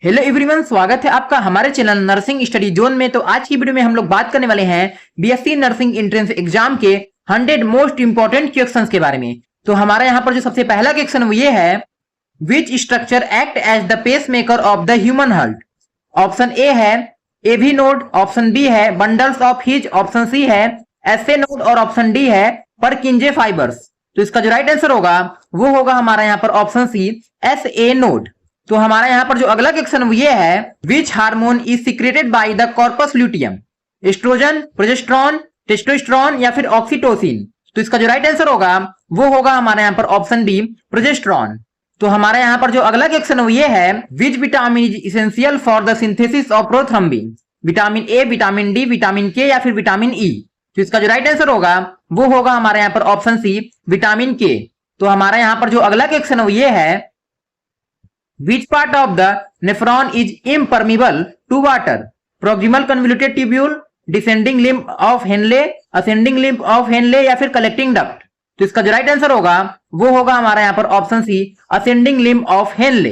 Hello everyone, स्वागत है आपका हमारे चैनल नर्सिंग स्टडी जोन में। तो आज की वीडियो में हम लोग बात करने वाले हैं बीएससी नर्सिंग एंट्रेंस एग्जाम के 100 मोस्ट इंपोर्टेंट क्वेश्चंस के बारे में। तो हमारा यहाँ पर जो सबसे पहला क्वेश्चन वो ये है, which structure act as the pacemaker of the human heart. Option A है एवी नोड, ऑप्शन बी है bundles of His, option C है एसए नोड और ऑप्शन डी है परकिंजे फाइबर्स। तो इसका जो राइट आंसर होगा वो होगा हमारा यहाँ पर ऑप्शन सी एसए नोड। तो हमारा यहाँ पर जो अगला क्वेश्चन ये है, which hormone is secreted by the corpus luteum. Oestrogen, progesterone, testosterone या फिर ऑक्सीटोसिन। तो इसका जो राइट आंसर होगा वो होगा हमारे यहाँ पर ऑप्शन बी प्रोजेस्टेरॉन। तो हमारे यहाँ पर जो अगला क्वेश्चन ये है, which vitamin is essential for the synthesis of prothrombin. Vitamin A, vitamin D, vitamin K या फिर विटामिन ई। तो इसका जो राइट आंसर होगा वो होगा हमारे यहाँ पर ऑप्शन सी विटामिन के। तो हमारे यहाँ पर जो अगला क्वेश्चन ये है, which part of the nephron is impermeable to water? Proximal convoluted tubule, descending limb of Henle, ascending limb of Henle या फिर collecting duct। तो इसका जो राइट आंसर होगा वो होगा हमारा यहाँ पर option C ascending limb of Henle।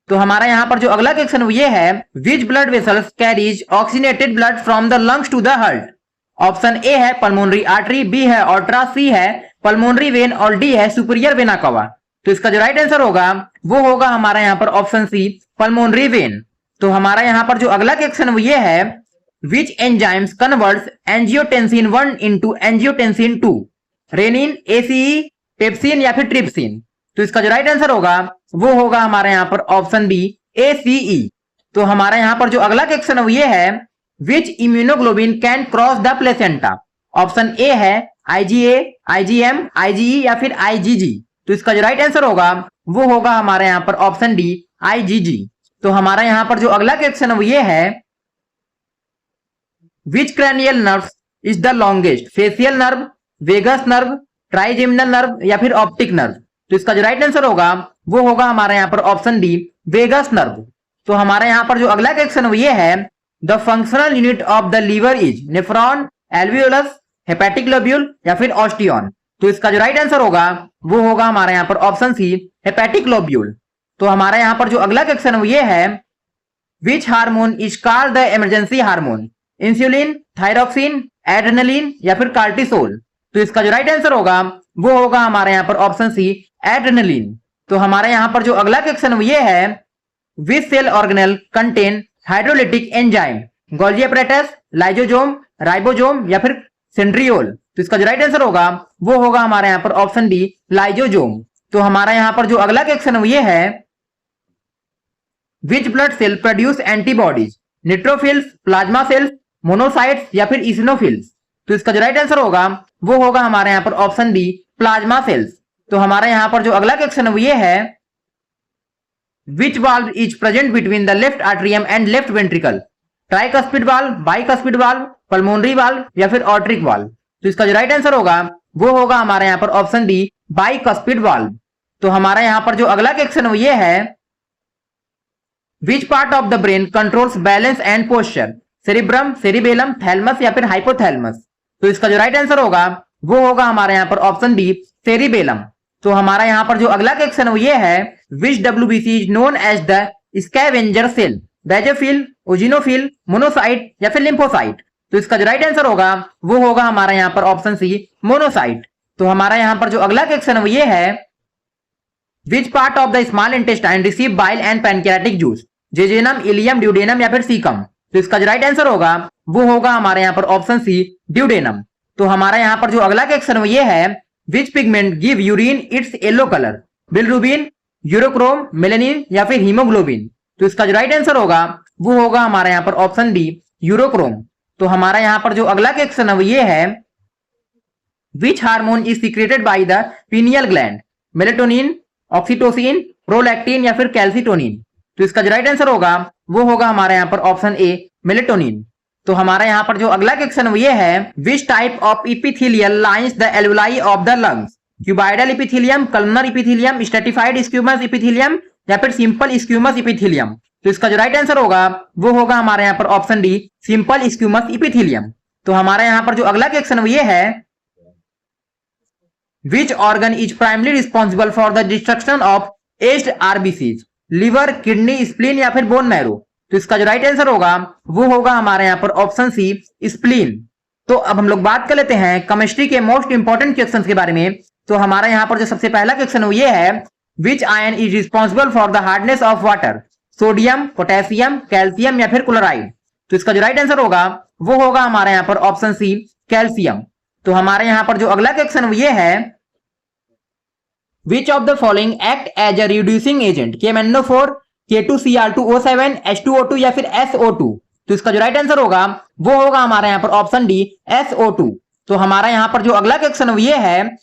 तो हमारा यहाँ पर जो अगला क्वेश्चन ये है, which blood vessels carries oxygenated blood from the lungs to the heart? Option A है pulmonary artery, बी है aorta, सी है pulmonary vein और डी है superior vena cava। तो इसका जो राइट आंसर होगा वो होगा हमारा यहाँ पर ऑप्शन सी पल्मोनरी वेन। तो हमारा यहाँ पर जो अगला क्वेश्चन ये है, which enzymes converts angiotensin 1 into angiotensin 2। Renin, ACE, pepsin या फिर ट्रिप्सिन। तो इसका जो राइट आंसर होगा वो होगा हमारा यहाँ पर ऑप्शन बी एसीई। तो हमारा यहाँ पर जो अगला क्वेश्चन ये है, which immunoglobin can cross the placenta. Option A है आईजीए, आईजीएम, आईजीई या फिर आईजीजी। तो इसका जो राइट आंसर होगा वो होगा हमारे यहाँ पर ऑप्शन डी आईजीजी। तो हमारा यहाँ पर जो अगला क्वेश्चन वो ये है, which cranial nerve is the longest. Facial nerve, vagus nerve, trigeminal nerve या फिर ऑप्टिक नर्व। तो इसका जो राइट आंसर होगा वो होगा हमारे यहाँ पर ऑप्शन डी वेगस नर्व। तो हमारे यहाँ पर जो अगला क्वेश्चन वो ये है, the functional unit of the liver is nephron, alveolus, hepatic lobule या फिर ऑस्टियन। तो इसका जो राइट आंसर होगा वो होगा हमारे यहाँ पर ऑप्शन सी हेपेटिक लोब्यूल। तो हमारे यहाँ पर जो अगला क्वेश्चन ये है, which hormone is called the emergency hormone. Insulin, thyroxine, adrenaline या फिर कार्टिसोल। तो इसका जो राइट आंसर होगा वो होगा हमारे यहाँ पर ऑप्शन सी एड्रेनलिन। तो हमारे यहाँ पर जो अगला क्वेश्चन ये है, which cell organelle contain hydrolytic enzyme. Golgi apparatus, lysosome, ribosome या फिर सेंट्रियोल। तो इसका जो राइट आंसर होगा वो होगा हमारे यहाँ पर ऑप्शन डी लाइजोजोम। तो हमारा यहाँ पर जो अगला क्वेश्चन ये है, which blood cell produce antibodies. Neutrophils, plasma cells, monocytes या फिर इसिनोफिल्स। तो इसका जो राइट आंसर होगा वो होगा हमारे यहाँ पर ऑप्शन डी प्लाज्मा सेल्स। तो हमारे यहाँ पर जो अगला क्वेश्चन ये है, which valve is present between the left atrium and left ventricle. Tricuspid valve, bicuspid valve, pulmonary valve या फिर ऑर्ट्रिक वाल्व। तो इसका जो राइट आंसर होगा वो होगा हमारे यहाँ पर ऑप्शन डी बाइकस्पिड वाल्व। तो हमारा यहाँ पर जो अगला क्वेश्चन ये है, which part of the brain controls balance and posture. Cerebrum, cerebellum, thalamus या फिर हाइपोथैलमस। तो इसका जो राइट आंसर होगा वो होगा हमारे यहाँ पर ऑप्शन डी सेरिबेलम। तो हमारा यहाँ पर जो अगला क्वेश्चन ये है, which WBC is known as the scavenger cell. Basophil, eosinophil, monocyte या फिर लिम्फोसाइट। तो इसका जो राइट आंसर होगा वो होगा हमारा यहाँ पर ऑप्शन सी मोनोसाइट। तो हमारा यहाँ पर जो अगला क्वेश्चन ये है, which part of the small intestine receive bile and pancreatic juice. Jejunum, ileum, duodenum या फिर सीकम। तो इसका जो राइट आंसर होगा वो होगा हमारे यहाँ पर ऑप्शन सी ड्यूडेनम। तो हमारा यहाँ पर जो अगला क्वेश्चन ये है, which pigment give urine its yellow colour. Bilirubin, urochrome, melanin या फिर हीमोग्लोबिन। तो इसका जो राइट आंसर होगा वो होगा हमारे यहाँ पर ऑप्शन डी यूरोक्रोम। तो हमारा यहाँ पर जो अगला क्वेश्चन ये है, which hormone is secreted by the pineal gland. Melatonin, oxytocin, prolactin या फिर कैल्सिटोनिन। तो इसका जो राइट आंसर होगा वो होगा हमारे यहाँ पर ऑप्शन ए मेलेटोनिन। तो हमारा यहाँ पर जो अगला क्वेश्चन ये है, which type of epithelial lines the alveoli of the lungs. Cuboidal epithelium, columnar epithelium, stratified squamous epithelium या फिर सिंपल स्क्यूमस इपिथेलियम। तो इसका जो राइट आंसर होगा वो होगा हमारे यहाँ पर ऑप्शन डी सिंपल स्क्यूमस इपिथेलियम। तो हमारे यहाँ पर जो अगला क्वेश्चन ये है, which organ is primary responsible for the destruction of aged RBCs. Liver, kidney, spleen या फिर बोन मैरो। तो इसका जो राइट आंसर होगा वो होगा हमारे यहाँ पर ऑप्शन सी, स्प्लीन। तो अब हम लोग बात कर लेते हैं केमिस्ट्री के मोस्ट इंपॉर्टेंट क्वेश्चंस के बारे में। तो हमारा यहाँ पर जो सबसे पहला क्वेश्चन वो ये है, विच ion is responsible for the hardness of water? Sodium, potassium, calcium या फिर क्लोराइड? तो इसका जो राइट आंसर होगा वो होगा हमारे यहाँ पर ऑप्शन सी, कैल्शियम। तो हमारे यहाँ पर जो अगला क्वेश्चन वो ये है, which of the following act as a reducing agent? KMnO4, K2Cr2O7, H2O2 या फिर SO2? तो इसका जो राइट आंसर होगा वो होगा हमारे यहाँ पर ऑप्शन डी, SO2। तो हमारा यहाँ पर जो अगला क्वेश्चन ये है,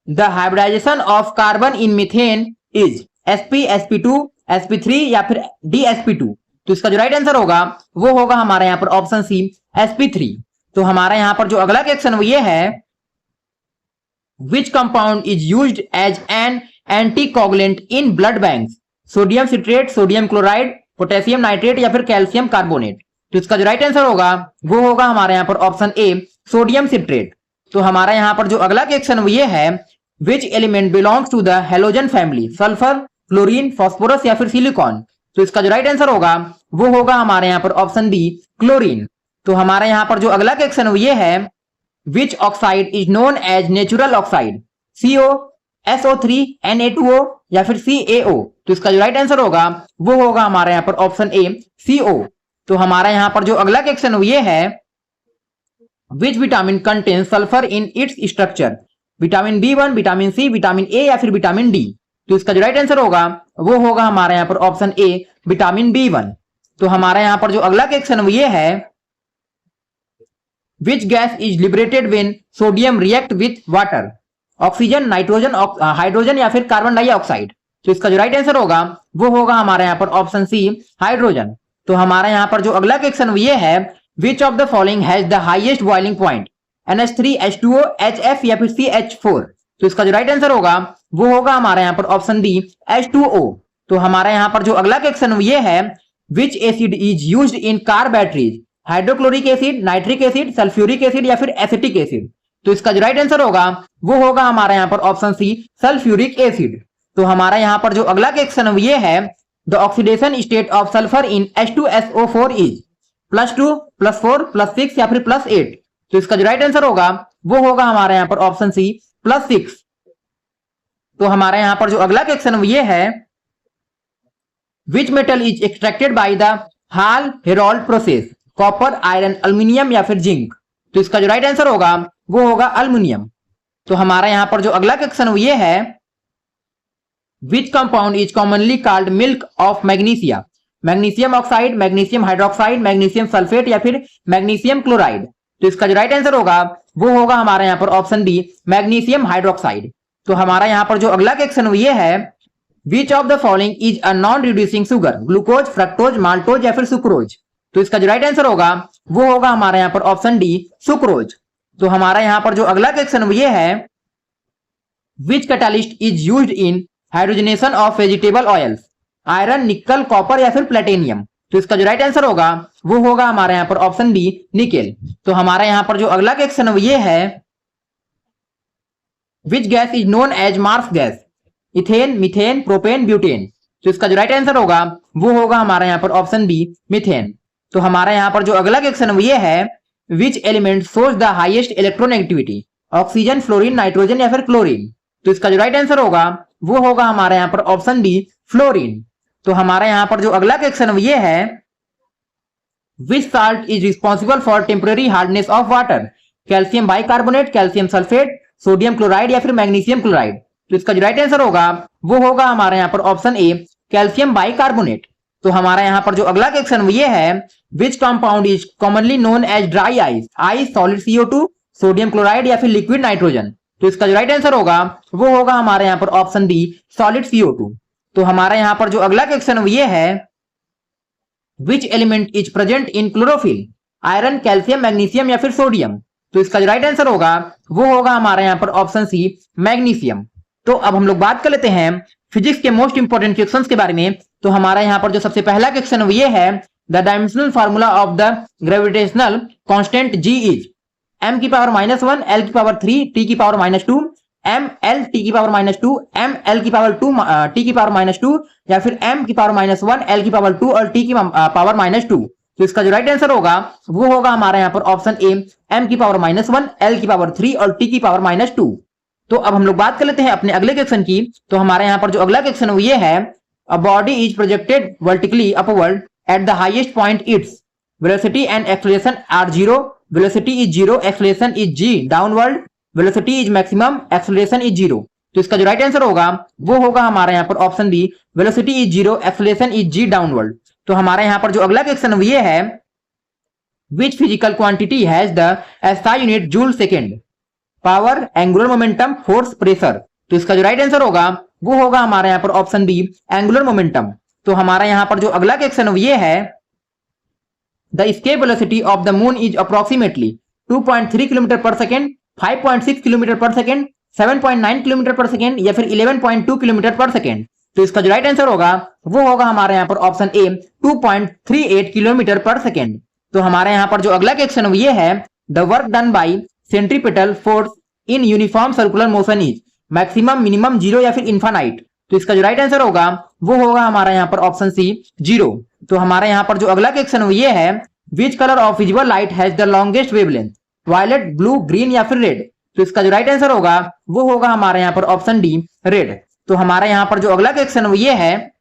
the hybridisation of carbon in methane is sp, sp2, sp3 या फिर dsp2? तो इसका जो राइट आंसर होगा वो होगा हमारे यहाँ पर ऑप्शन सी, sp3। तो हमारा यहाँ पर जो अगला क्वेश्चन ये है, which compound is used as an anticoagulant in blood banks? Sodium citrate, sodium chloride, potassium nitrate या फिर कैल्शियम कार्बोनेट? तो इसका जो राइट आंसर होगा वो होगा हमारे यहाँ पर ऑप्शन ए, सोडियम सिट्रेट। तो हमारा यहाँ पर जो अगला क्वेश्चन ये है, which element belongs to the halogen family? Sulphur, chlorine, phosphorus या फिर सिलिकॉन? तो इसका जो राइट आंसर होगा वो होगा हमारे यहाँ पर ऑप्शन डी, क्लोरीन। तो हमारे यहाँ पर जो अगला क्वेश्चन ये है, which oxide is known as natural oxide? CO, SO3, Na2O या फिर CaO? तो इसका जो राइट आंसर होगा वो होगा हमारे यहाँ पर ऑप्शन ए, CO। तो हमारा यहाँ पर जो अगला क्वेश्चन ये है, which vitamin contain sulphur in its structure? Vitamin B1, vitamin C, vitamin A या फिर विटामिन D? तो इसका जो राइट आंसर होगा वो होगा हमारे यहाँ पर ऑप्शन ए, विटामिन B1। तो हमारा यहाँ पर जो अगला क्वेश्चन ये है, which gas is liberated when sodium react with water? Oxygen, nitrogen, hydrogen या फिर कार्बन डाइऑक्साइड? तो इसका जो राइट आंसर होगा वो होगा हमारे यहाँ पर ऑप्शन सी, हाइड्रोजन। तो हमारा यहाँ पर जो अगला क्वेश्चन ये है, which of the following has the highest boiling point? NH3, H2O, HF या फिर CH4? तो इसका जो राइट आंसर होगा वो होगा हमारे यहाँ पर ऑप्शन डी, H2O। तो हमारा यहाँ पर जो अगला क्वेश्चन ये है, विच acid is used in car batteries? Hydrochloric acid, nitric acid, sulphuric acid या फिर एसिटिक एसिड? तो इसका जो राइट आंसर होगा वो होगा हमारा यहाँ पर ऑप्शन सी, सल्फ्यूरिक एसिड। तो हमारा यहाँ पर जो अगला क्वेश्चन ये है, the oxidation state of sulphur in H2SO4 is +2, +4, +6 या फिर +8? तो इसका जो राइट आंसर होगा वो होगा हमारे यहाँ पर ऑप्शन सी, +6। तो हमारे यहाँ पर जो अगला क्वेश्चन ये है, which metal is extracted by the hall Harold process? Copper, iron, aluminium या फिर जिंक? तो इसका जो राइट आंसर होगा वो होगा अल्मीनियम। तो हमारा यहाँ पर जो अगला क्वेश्चन ये है, which compound is commonly called milk of magnesia? Magnesium oxide, magnesium hydroxide, magnesium sulphate या फिर मैग्नीशियम क्लोराइड? तो इसका जो राइट आंसर होगा वो होगा हमारे यहाँ पर ऑप्शन डी, मैग्नीशियम हाइड्रोक्साइड। तो हमारा यहाँ पर जो अगला क्वेश्चन ये है, which of the following is a non reducing sugar? Glucose, fructose, maltose या फिर सुक्रोज? तो इसका जो राइट आंसर होगा वो होगा हमारे यहाँ पर ऑप्शन डी, सुक्रोज। तो हमारा यहाँ पर जो अगला क्वेश्चन ये है, which catalyst is used in hydrogenation of vegetable oils? Iron, nickel, copper या फिर प्लेटिनियम? तो इसका जो राइट आंसर होगा वो होगा हमारे यहाँ पर ऑप्शन डी, निकेल। तो हमारा यहाँ पर जो अगला क्वेश्चन ये है, which gas is known as marsh gas? Ethane, methane, propane, butane? तो इसका जो राइट आंसर होगा वो होगा हमारा यहाँ पर ऑप्शन डी, मीथेन। तो हमारा यहाँ पर जो अगला क्वेश्चन ये है, which element shows the highest electronegativity? Oxygen, fluorine, nitrogen या फिर क्लोरीन? तो इसका जो राइट आंसर होगा वो होगा हमारा यहाँ पर ऑप्शन डी, फ्लोरीन। तो हमारा यहाँ पर जो अगला क्वेश्चन ये है, which salt is responsible for temporary hardness of water? Calcium bicarbonate, calcium sulphate, sodium chloride या फिर मैग्नीशियम क्लोराइड? तो इसका जो राइट आंसर होगा वो होगा हमारे यहाँ पर ऑप्शन ए, कैल्शियम बाइकार्बोनेट। तो हमारा यहाँ पर जो अगला क्वेश्चन ये है, which compound is commonly known as dry ice? Ice, solid CO2, sodium chloride या फिर लिक्विड नाइट्रोजन? तो इसका जो राइट आंसर होगा वो होगा हमारे यहाँ पर ऑप्शन डी, सॉलिड CO2। तो हमारा यहाँ पर जो अगला क्वेश्चन ये है, which element is present in chlorophyll? Iron, calcium, magnesium या फिर सोडियम? तो इसका जो राइट आंसर होगा वो होगा हमारे यहाँ पर ऑप्शन सी, मैग्नीशियम। तो अब हम लोग बात कर लेते हैं फिजिक्स के मोस्ट इंपोर्टेंट क्वेश्चंस के बारे में। तो हमारा यहाँ पर जो सबसे पहला क्वेश्चन ये है, the dimensional formula of the gravitational constant G is m की पावर -1, l की पावर 3, t की पावर -2, एम एल टी की पावर -2, एम एल की पावर 2 टी की पावर -2, या फिर एम की पावर -1 एल की पावर 2 और टी की पावर -2। तो इसका जो राइट आंसर होगा वो होगा हमारे यहाँ पर ऑप्शन ए, एम की पावर -1 एल की पावर 3 और टी की पावर -2। तो अब हम लोग बात कर लेते हैं अपने अगले क्वेश्चन की। तो हमारे यहाँ पर जो अगला क्वेश्चन वो ये है, a body is projected vertically upward at the highest point, its velocity and acceleration are 0, velocity is 0, acceleration is g downward, velocity is maximum, acceleration is 0। तो इसका जो राइट आंसर होगा वो होगा हमारे यहाँ पर option B, velocity is 0, acceleration is g downward. तो हमारे यहाँ पर जो अगला क्वेश्चन ये है, which physical quantity has the SI unit joule second, power, angular momentum, force, pressure. तो इसका जो राइट आंसर होगा वो होगा हमारे यहाँ पर ऑप्शन बी, एंगुलर मोमेंटम। तो हमारा यहाँ पर जो अगला क्वेश्चन ये है, the escape velocity of the moon is approximately 2.3 kilometre पर सेकेंड, 5.6 किलोमीटर पर सेकेंड, 7.9 किलोमीटर पर सेकेंड, या फिर 11.2 किलोमीटर पर सेकेंड। तो इसका जो राइट आंसर होगा वो होगा हमारे यहाँ पर ऑप्शन ए, 2.38 किलोमीटर पर सेकेंड। तो हमारे यहाँ पर जो अगला क्वेश्चन ये है, the work done by centripetal force in uniform circular motion is maximum, minimum, 0 या फिर इन्फानाइट। तो इसका जो राइट आंसर होगा वो होगा हमारा यहाँ पर ऑप्शन सी, 0। तो हमारे यहाँ पर जो अगला क्वेश्चन ये है, which colour of visible light has the longest wavelength, violet, blue, green या फिर रेड। तो इसका जो राइट आंसर होगा वो होगा हमारे यहाँ पर ऑप्शन डी, रेड। तो हमारे यहाँ पर जो अगला क्वेश्चन ये है,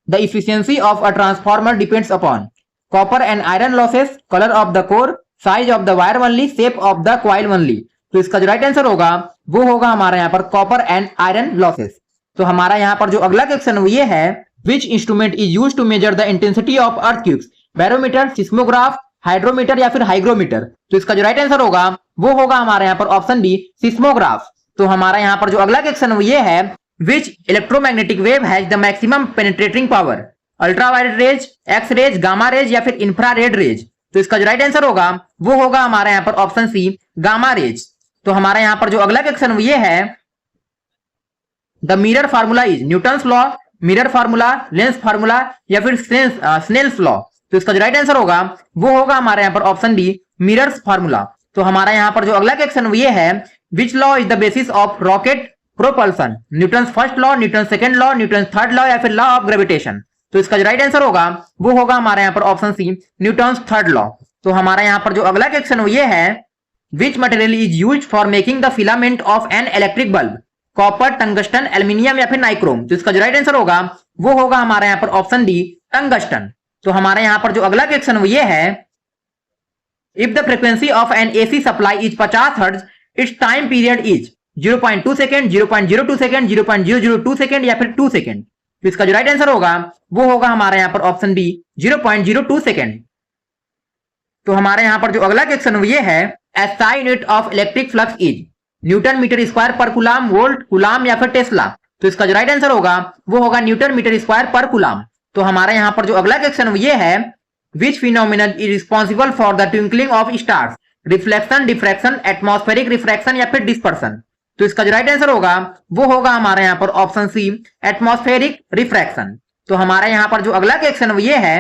the efficiency of a transformer depends upon copper and iron losses, colour of the core, size of the wire only, shape of the coil only. तो इसका जो राइट आंसर होगा वो होगा हमारे यहाँ पर कॉपर एंड आयरन लॉसेस। तो हमारा यहाँ पर जो अगला क्वेश्चन ये है, which instrument is used to measure the intensity of earthquakes, barometer, seismograph, hydrometer या फिर हाइग्रोमीटर। तो इसका जो राइट आंसर होगा वो होगा हमारे यहाँ पर ऑप्शन बी, सिस्मोग्राफ। तो हमारा यहाँ पर जो अगला क्वेश्चन ये है, which electromagnetic wave has the maximum penetrating power, ultraviolet rays, X rays, gamma rays या फिर इंफ्रारेड रेज। तो इसका जो राइट आंसर होगा वो होगा हमारे यहाँ पर ऑप्शन सी, गामा रेज। तो हमारे यहाँ पर जो अगला क्वेश्चन ये है, the mirror formula is Newton's law, mirror formula, lens formula या फिर स्नेल्स लॉ। तो इसका जो राइट आंसर होगा वो होगा हमारे यहाँ पर ऑप्शन डी, मिरर्स फार्मूला। तो हमारा यहाँ पर जो अगला क्वेश्चन ये है, which law is the basis of rocket propulsion, Newton's first law, Newton's second law, Newton's third law या फिर लॉ ऑफ ग्रेविटेशन। तो इसका जो राइट आंसर होगा वो होगा हमारे यहाँ पर option C, Newton's third law. तो हमारा यहाँ पर जो अगला क्वेश्चन ये है, which material is used for making the filament of an electric bulb, copper, tungsten, aluminium या फिर नाइक्रोम। तो इसका जो राइट आंसर होगा वो होगा हमारे यहाँ पर ऑप्शन डी, टंगस्टन। तो हमारे यहाँ पर जो अगला क्वेश्चन ये है, if the frequency of N AC supply is 50 hertz, it's time period is 0.2 second, 0.02 second, 0.002 second या फिर 2 सेकंड। तो इसका जो राइट आंसर होगा वो होगा हमारे यहाँ पर ऑप्शन बी, 0.02 सेकंड। तो हमारे यहाँ पर जो अगला क्वेश्चन ये है, SI unit of electric flux is newton metre square per coulomb, volt, कुलाम या फिर टेस्ला। तो इसका जो राइट आंसर होगा वो होगा न्यूटन मीटर स्क्वायर पर कुलाम। तो हमारे यहाँ पर जो अगला क्वेश्चन ये है, which phenomenon is responsible for the twinkling of stars, reflection, diffraction, atmospheric refraction या फिर डिस्पर्सन। तो इसका जो राइट आंसर होगा वो होगा हमारे यहाँ पर ऑप्शन सी, एटमॉस्फेरिक रिफ्रैक्शन। तो हमारे यहाँ पर जो अगला क्वेश्चन ये है,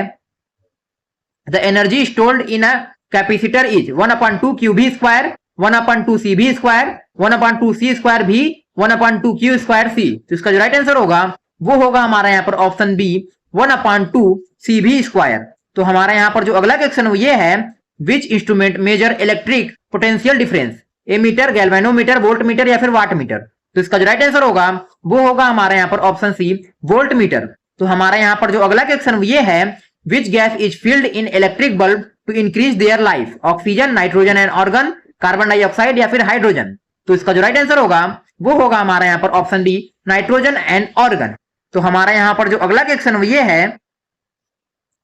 the energy stored in a capacitor is 1/2 QV square, 1/2 CV square, 1/2 C square भी, 1/2 Q स्क्वायर C। तो इसका जो राइट आंसर होगा वो होगा हमारे यहाँ पर ऑप्शन बी, 1/2 CV स्क्वायर। तो हमारे यहाँ पर जो अगला क्वेश्चन ये है, which instrument measure electric potential difference, ammeter, galvanometer, voltmeter या फिर वाट मीटर। तो इसका जो राइट आंसर होगा वो होगा हमारे यहाँ पर ऑप्शन सी, वोल्ट मीटर। तो हमारे यहाँ पर जो अगला क्वेश्चन ये है, which gas is filled in electric bulb to increase their life, oxygen, nitrogen and argon, carbon dioxide या फिर हाइड्रोजन। तो इसका जो राइट आंसर होगा वो होगा हमारे यहाँ पर option D, nitrogen and argon. तो हमारे यहाँ पर जो अगला क्वेश्चन ये है,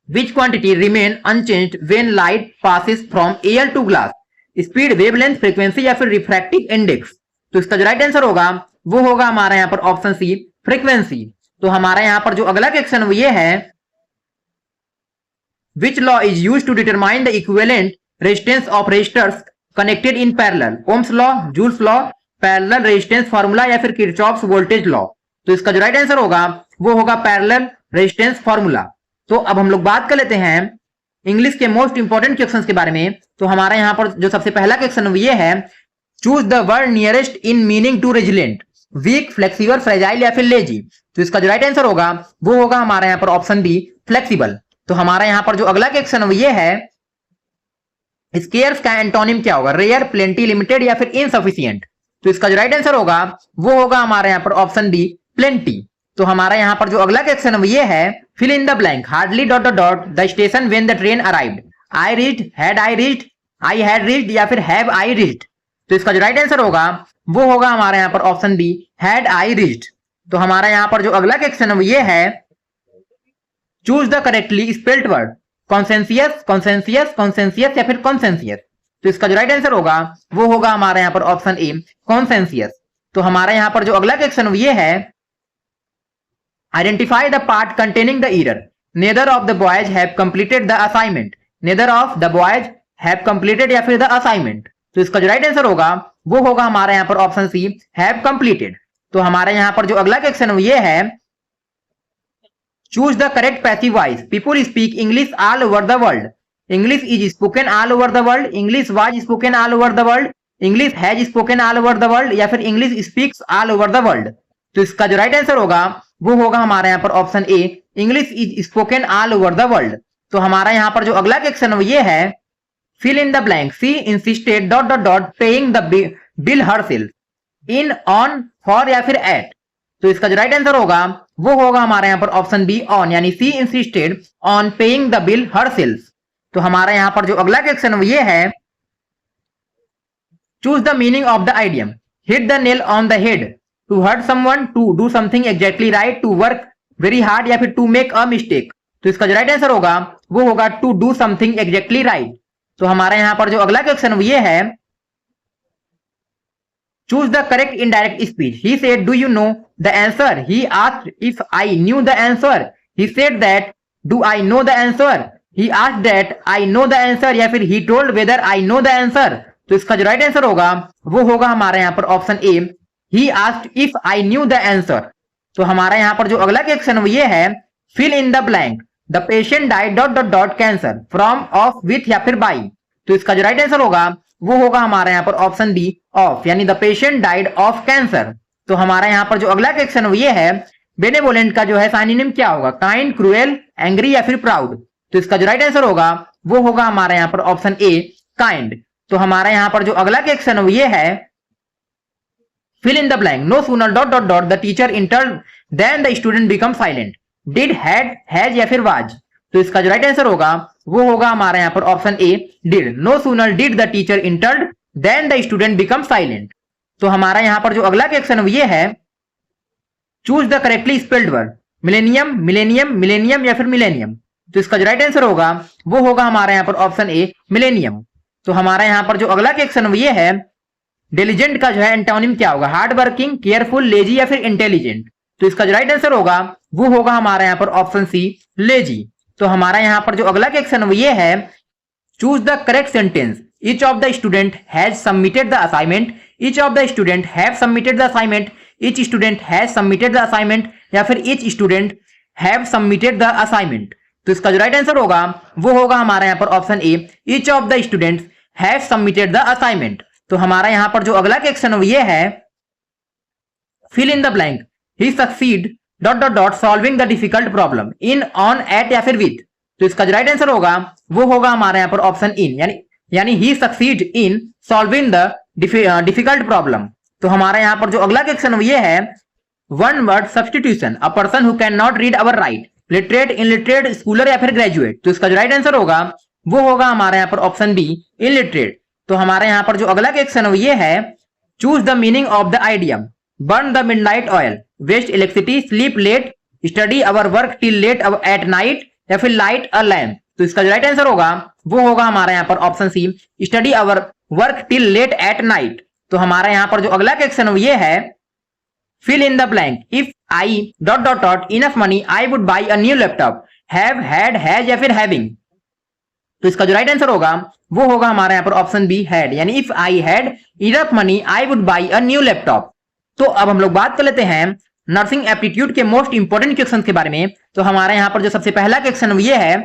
which quantity remain unchanged when light passes from air to glass, speed, wavelength, frequency या फिर रिफ्रैक्टिव इंडेक्स। तो इसका जो राइट आंसर होगा वो होगा हमारे यहाँ पर ऑप्शन सी, फ्रीक्वेंसी। तो हमारे यहाँ पर जो अगला क्वेश्चन ये है, which law is used to determine the equivalent resistance of resistors connected in parallel, Ohm's law, Joule's law, parallel resistance formula या फिर किरचॉफ्स वोल्टेज लॉ। तो इसका जो राइट आंसर होगा वो होगा पैरेलल रेजिस्टेंस फार्मूला। तो अब हम लोग बात कर लेते हैं इंग्लिश के मोस्ट इंपोर्टेंट क्वेश्चंस के बारे में। तो हमारे यहाँ पर जो सबसे पहला क्वेश्चन ये है, choose the word nearest in meaning to resilient, weak, flexible, fragile या फिर लेजी। तो इसका जो राइट आंसर होगा वो होगा हमारे यहाँ पर ऑप्शन बी, फ्लेक्सिबल। तो हमारा यहाँ पर जो अगला क्वेश्चन ये है, स्केर्स का एंटोनिम क्या होगा? रेयर, प्लेंटी, लिमिटेड या फिर इनसफिशिएंट। तो इसका जो राइट आंसर होगा वो होगा हमारे यहाँ पर ऑप्शन बी, प्लेंटी। तो हमारा यहाँ पर जो अगला क्वेश्चन ये है, fill in the blank, hardly dot dot dot the station when the train arrived, I reached, had I reached, I had reached या फिर हैव आई रीच्ड। तो इसका जो राइट आंसर होगा वो होगा हमारे यहाँ पर option B, had I reached. तो हमारा यहाँ पर जो अगला क्वेश्चन ये है, choose the correctly spelled word, conscientious, conscientious, conscientious या फिर कॉन्सेंसियस। तो इसका जो राइट आंसर होगा वो होगा हमारे यहाँ पर ऑप्शन ए, कॉन्सेंसियस। तो हमारा यहाँ पर जो अगला क्वेश्चन ये है, identify the part containing the error, neither of the boys have completed the assignment, neither of the boys have completed या फिर द असाइनमेंट। तो इसका जो राइट आंसर होगा वो होगा हमारे यहाँ पर ऑप्शन सी, हैव कंप्लीटेड। तो हमारे यहाँ पर जो अगला क्वेश्चन ये है, choose the correct passive voice, people speak English all over the world, English is spoken all over the world, English was spoken all over the world, English has spoken all over the world या फिर English speaks all over the world. तो इसका जो right answer होगा वो होगा हमारे यहाँ पर option A, English is spoken all over the world. तो हमारा यहाँ पर जो अगला क्वेश्चन ये है, fill in the blank, she insisted dot dot dot paying the bill herself, in, on, for या फिर एट। तो इसका जो राइट आंसर होगा वो होगा हमारे यहाँ पर ऑप्शन बी, ऑन, यानी she insisted on paying the bill herself. तो हमारा यहाँ पर जो अगला क्वेश्चन ये है, choose the meaning of the idiom, hit the nail on the head, to hurt someone, to do something exactly right, to work very hard या फिर टू मेक अ मिस्टेक। तो इसका जो राइट आंसर होगा वो होगा to do something exactly right. तो हमारा यहाँ पर जो अगला क्वेश्चन ये है, choose the correct indirect speech, he said do you know the answer, he asked if I knew the answer, he said that do I know the answer, he asked that I know the answer या फिर he told whether I know the answer. तो इसका जो right answer होगा वो होगा हमारे यहाँ पर option A, he asked if I knew the answer. तो हमारा यहाँ पर जो अगला क्वेश्चन ये है, fill in the blank, the patient died dot dot dot cancer, from, of, with या फिर बाई। तो इसका जो राइट आंसर होगा वो होगा हमारे यहाँ पर ऑप्शन बी, ऑफ, यानी the patient died of cancer. तो हमारा यहाँ पर जो अगला क्वेश्चन ये है, बेनेवोलेंट का जो है साइनिम क्या होगा? काइंड, क्रूएल, एंग्री या फिर प्राउड। तो इसका जो राइट आंसर होगा वो होगा हमारे यहाँ पर ऑप्शन ए, काइंड। तो हमारा यहाँ पर जो अगला क्वेश्चन ये है, fill in the blank, no sooner dot dot dot the teacher entered then the student become silent, did, had, has या फिर was। तो इसका जो राइट आंसर होगा वो होगा हमारे यहाँ पर option A, did, no sooner did the teacher entered then the student become silent। तो हमारा यहाँ पर जो अगला क्वेश्चन ये है, choose the correctly spelled word, millennium, millennium, millennium या फिर मिलेनियम। तो इसका जो राइट आंसर होगा वो होगा हमारे यहाँ पर ऑप्शन ए, मिलेनियम। तो हमारा यहाँ पर जो अगला क्वेश्चन ये है, डिलीजेंट का जो है एंटोनिम क्या होगा? हार्ड वर्किंग, केयरफुल, लेजी या फिर इंटेलिजेंट। तो इसका जो राइट आंसर होगा वो होगा हमारे यहाँ पर ऑप्शन सी, लेजी। तो हमारा यहाँ पर जो अगला क्वेश्चन ये है, choose the correct sentence, each of the student has submitted the assignment, each of the student have submitted the assignment, each student has submitted the assignment या फिर each student have submitted the assignment. तो इसका जो right answer होगा वो होगा हमारे यहाँ पर option A, each of the students have submitted the assignment. तो हमारा यहां पर जो अगला क्वेश्चन ये है, fill in the blank, he succeed dot dot dot solving the difficult problem, in, on, at या फिर विथ। तो इसका जो राइट आंसर होगा वो होगा हमारे यहां पर ऑप्शन इन, यानी he succeed in solving the difficult problem. तो हमारा यहां पर जो अगला क्वेश्चन ये है, one word substitution, a person who can not read or write, literate, illiterate, scholar या फिर ग्रेजुएट। तो इसका जो राइट आंसर होगा वो होगा हमारे यहाँ पर ऑप्शन बी, इनलिटरेट। तो हमारे यहाँ पर जो अगला क्वेश्चन ये है, choose the meaning of the idiom, burn the midnight oil, waste electricity, sleep late, study or work till late at night या फिर लाइट अ लैम्प। तो इसका जो राइट आंसर होगा वो होगा हमारे यहाँ पर option C, study or work till late at night. तो हमारा यहाँ पर जो अगला क्वेश्चन ये है, fill in the blank, if I dot dot dot enough money I would buy a new laptop, have, had, has या फिर हैविंग। तो इसका जो राइट आंसर होगा वो होगा हमारे यहाँ पर ऑप्शन बी, हैड, यानी if I had enough money I would buy a new laptop. तो अब हम लोग बात कर लेते हैं नर्सिंग एप्टीट्यूड के मोस्ट इंपोर्टेंट क्वेश्चन के बारे में। तो हमारे यहाँ पर जो सबसे पहला क्वेश्चन ये है,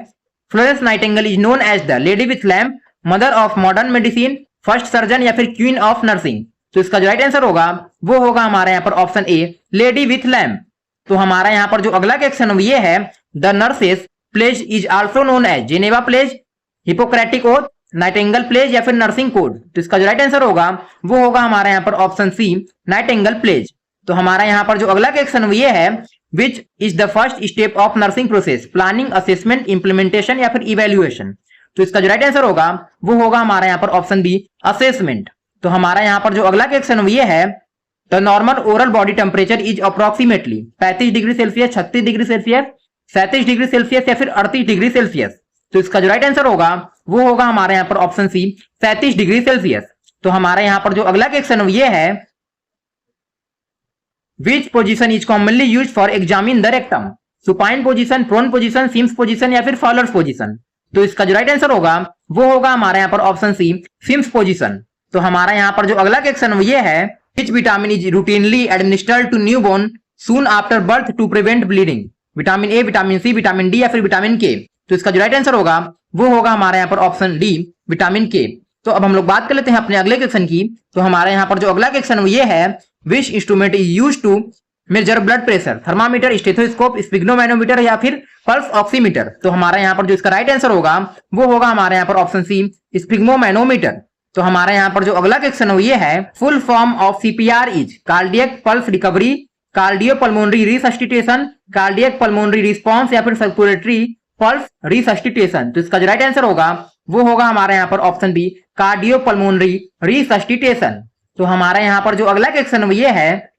Florence Nightingale is known as the lady with lamp, mother of modern medicine, first surgeon या फिर क्वीन ऑफ नर्सिंग? तो इसका जो राइट आंसर होगा वो होगा हमारे यहाँ पर option A, lady with lamp. तो हमारा यहाँ पर जो अगला क्वेश्चन ये है, the nurses pledge is also known as Geneva pledge, Hippocratic oath, Nightingale pledge या फिर नर्सिंग कोड? तो इसका जो राइट आंसर होगा वो होगा हमारे यहाँ पर ऑप्शन सी, नाइटिंगेल प्लेज। तो हमारा यहाँ पर जो अगला क्वेश्चन ये है, which is the first step of nursing process, planning, assessment, implementation या फिर इवेल्युएशन? तो इसका जो राइट आंसर होगा वो होगा हमारा यहाँ पर ऑप्शन बी, असेसमेंट। तो हमारा यहाँ पर जो अगला क्वेश्चन ये है, the normal oral body temperature is approximately 35 degree Celsius, 36 degree Celsius, 37 degree Celsius या फिर 38 डिग्री सेल्सियस? तो इसका जो राइट आंसर होगा वो होगा हमारे यहाँ पर ऑप्शन सी, 37 डिग्री सेल्सियस। तो हमारे यहाँ पर जो अगला क्वेश्चन ये है, which position is commonly used for examine the rectum, supine position, prone position, Sims position या फिर फॉलोअर्स पोजीशन? तो इसका जो राइट आंसर होगा वो होगा हमारे यहाँ पर ऑप्शन सी, सिम्स पोजीशन। तो हमारा यहाँ पर जो अगला क्वेश्चन ये है, which vitamin is routinely administered to newborn soon after birth to prevent bleeding, vitamin A, vitamin C, vitamin D या फिर विटामिन के? तो इसका जो राइट आंसर होगा वो होगा हमारे यहाँ पर ऑप्शन डी, विटामिन के। तो अब हम लोग बात कर लेते हैं अपने अगले क्वेश्चन की। तो हमारे यहाँ पर जो अगला क्वेश्चन ये है, which instrument is used to measure blood pressure, thermometer, stethoscope, sphygmomanometer या फिर पल्स ऑक्सीमीटर? तो हमारा यहाँ पर जो इसका राइट आंसर होगा वो होगा हमारे यहाँ पर ऑप्शन सी, स्पिग्नोमैनोमीटर। तो हमारे यहाँ पर जो अगला क्वेश्चन ये है, full form of CPR is cardiac pulse recovery, cardiopulmonary resuscitation, cardiac pulmonary response या फिर सर्कुलेटरी पल्स रिसस्टिटेशन? तो इसका जो राइट आंसर होगा वो होगा हमारे यहाँ पर ऑप्शन बी, कार्डियोपल्मोनरी रिसस्टिटेशन। तो हमारे यहाँ पर जो अगला क्वेश्चन ये है,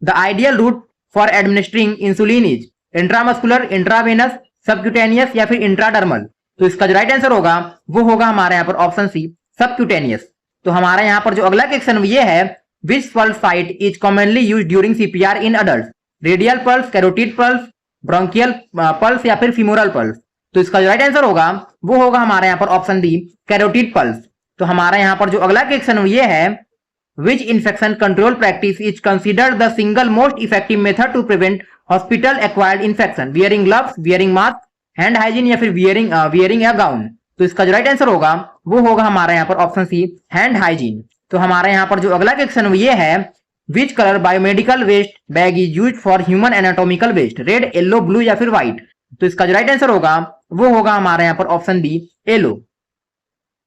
the ideal route for administering insulin is intramuscular, intravenous, subcutaneous या फिर इंट्राडर्मल? तो इसका जो राइट आंसर होगा वो होगा हमारे यहाँ पर ऑप्शन सी, सबक्यूटेनियस। तो हमारे यहाँ पर जो अगला क्वेश्चन ये है, which pulse site is commonly used during CPR in adult, radial pulse, carotid pulse, brachial pulse या फिर फिमोरल पल्स? तो इसका जो राइट आंसर होगा वो होगा हमारे यहाँ पर ऑप्शन डी, कैरोटिड पल्स। तो हमारे यहाँ पर जो अगला क्वेश्चन ये है, which infection control practice is considered the single most effective method to prevent hospital acquired infection, wearing gloves, wearing mask, hand hygiene या फिर वियरिंग ए गाउन? तो इसका जो राइट आंसर होगा वो होगा हमारे यहाँ पर ऑप्शन सी, हैंड हाइजीन। तो हमारे यहाँ पर जो अगला क्वेश्चन ये है, which colour biomedical waste bag is used for human anatomical waste, red, yellow, blue या फिर व्हाइट? तो इसका जो राइट आंसर होगा वो होगा हमारे यहाँ पर ऑप्शन बी, येलो।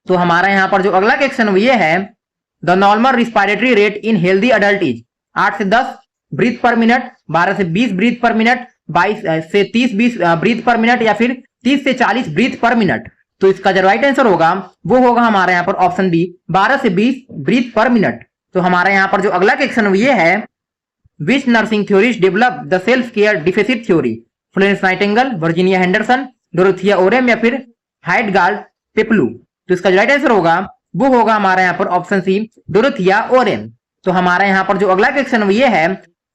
तो हमारा यहाँ पर जो अगला क्वेश्चन ये है, the normal respiratory rate in healthy adult is 8 से 10 ब्रीथ पर मिनट, 12 से 20 ब्रीथ पर मिनट, 22 से 30 ब्रीथ पर मिनट या फिर 30 से 40 ब्रीथ पर मिनट? तो इसका जो राइट आंसर होगा वो होगा हमारे यहाँ पर ऑप्शन बी, 12 से 20 ब्रीथ पर मिनट। तो हमारे यहाँ पर जो अगला क्वेश्चन ये है, विच nursing theories develop the self care deficit theory, Florence Nightingale, Virginia Henderson, Dorothea Orem या फिर हाइडगार्ड पेप्लू? तो इसका जो राइट आंसर होगा वो होगा हमारे यहाँ पर ऑप्शन सी, डोरोथिया ओरेम। तो हमारे यहाँ पर जो अगला क्वेश्चन ये है,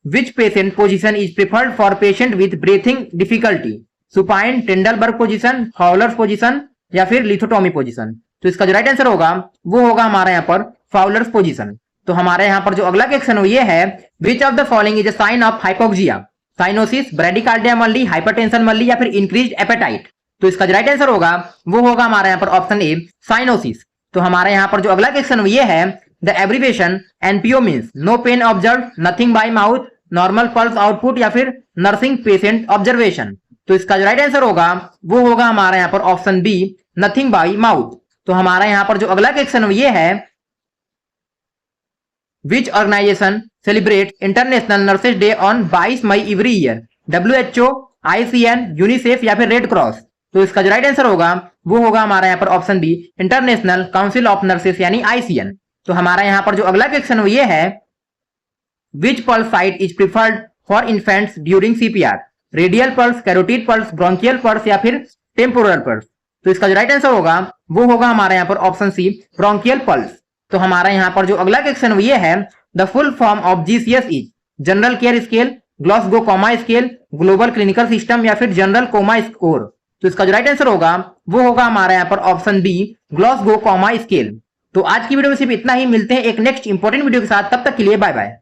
which patient position is preferred for patient with breathing difficulty, supine, Trendelenburg position, Fowler's position या फिर लिथोटॉमी पोजीशन? तो इसका जो राइट आंसर होगा वो होगा हमारे यहाँ पर फाउलर्स पोजीशन। तो हमारे यहाँ पर जो अगला क्वेश्चन ये है, which of the following is a sign of hypoxia, cyanosis, bradycardia मल्ली, हाइपरटेंशन मल्ली या फिर इंक्रीज्ड एपेटाइट? तो इसका जो राइट आंसर होगा वो होगा हमारे यहाँ पर ऑप्शन ए, साइनोसिस। तो हमारे यहाँ पर जो अगला क्वेश्चन ये है, the abbreviation NPO means no pain observe, nothing by mouth, normal pulse output या फिर नर्सिंग पेशेंट ऑब्जर्वेशन? तो इसका जो राइट आंसर होगा वो होगा हमारे यहाँ पर option B, nothing by mouth. तो हमारा यहाँ पर जो अगला क्वेश्चन ये है, which organization celebrate International Nurses Day on 22 May every year, WHO, ICN, UNICEF या फिर रेड क्रॉस? तो इसका जो राइट आंसर होगा वो होगा हमारा यहाँ पर option B, international council of nurses यानी ICN। तो हमारा यहाँ पर जो अगला क्वेश्चन ये है, which pulse site is preferred for infants during CPR, radial pulse, carotid pulse, brachial pulse या फिर टेम्पोरल पल्स? तो इसका जो राइट आंसर होगा वो होगा हमारे यहाँ पर ऑप्शन सी, ब्रोंकियल पल्स। तो हमारा यहाँ पर जो अगला क्वेश्चन ये है, the full form of GCS is general care scale, Glasgow coma scale, global clinical system या फिर जनरल कोमा स्कोर? तो इसका जो राइट आंसर होगा वो होगा हमारे यहाँ पर option B, Glasgow coma scale. तो आज की वीडियो में सिर्फ इतना ही, मिलते हैं एक नेक्स्ट इंपॉर्टेंट वीडियो के साथ, तब तक के लिए बाय बाय।